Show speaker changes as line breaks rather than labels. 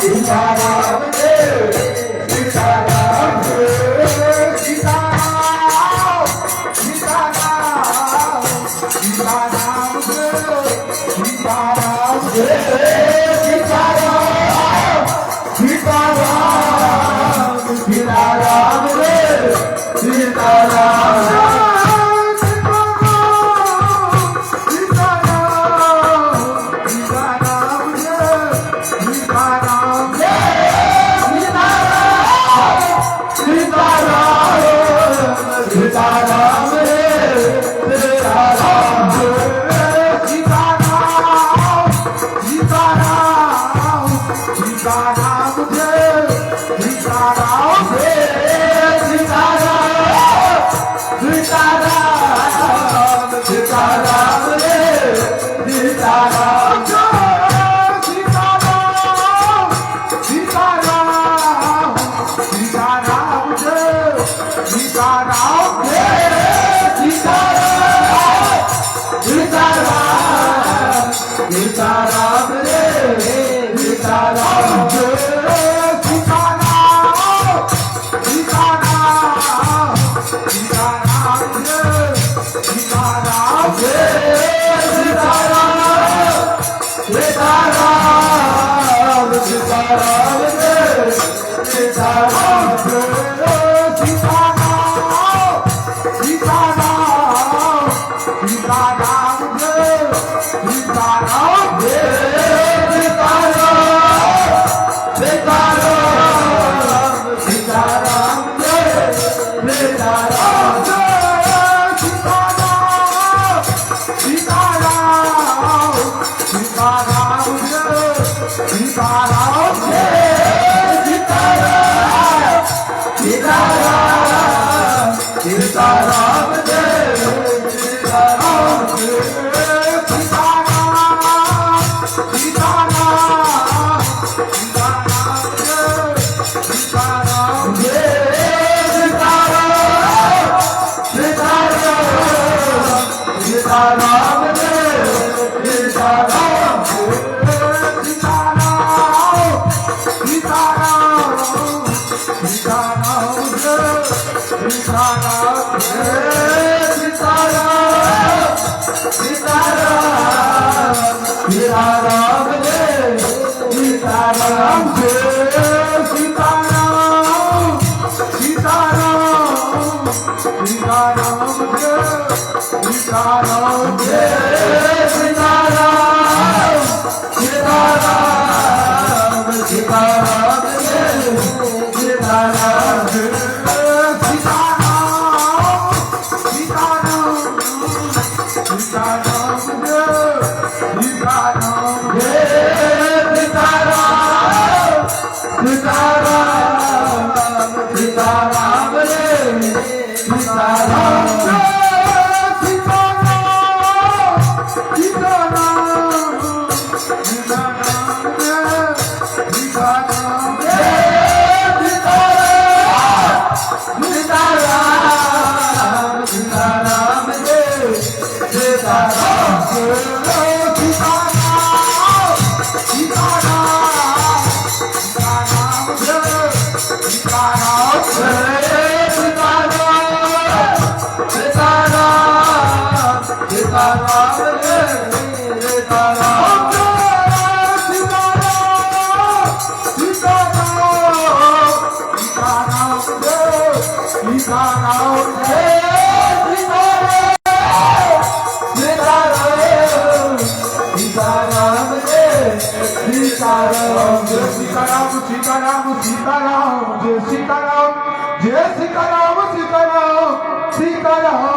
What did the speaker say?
सीताराम जय सीताराम जय सीताराम सीताराम सीताराम जय सीताराम जय सीताराम सीताराम सीताराम जय सीताराम सीताराम सीताराम सीताराम सीताराम जय सीताराम जय सीताराम सीताराम सीताराम जय सीताराम सीताराम सीताराम जय सीताराम सीताराम रे सीताराम जय सीताराम सीताराम सीताराम जय सीताराम जय सीताराम सीताराम सीताराम जय सीताराम सीताराम जय सीताराम जय सीताराम सीताराम जय सीताराम सीताराम सीताराम जय सीताराम जय सीताराम सीताराम जय सीताराम सीताराम जय सीताराम सीताराम सीताराम जय सीताराम सीताराम सीताराम सीताराम जय सीताराम जय सीताराम सीताराम सीताराम जय सीताराम जय सीताराम सीताराम सीताराम जय सीताराम जय सीताराम सीताराम जय सीताराम सीताराम सीताराम जय सीताराम सीताराम जय सीताराम सीताराम सीताराम जय सीताराम जय सीताराम सीताराम सीताराम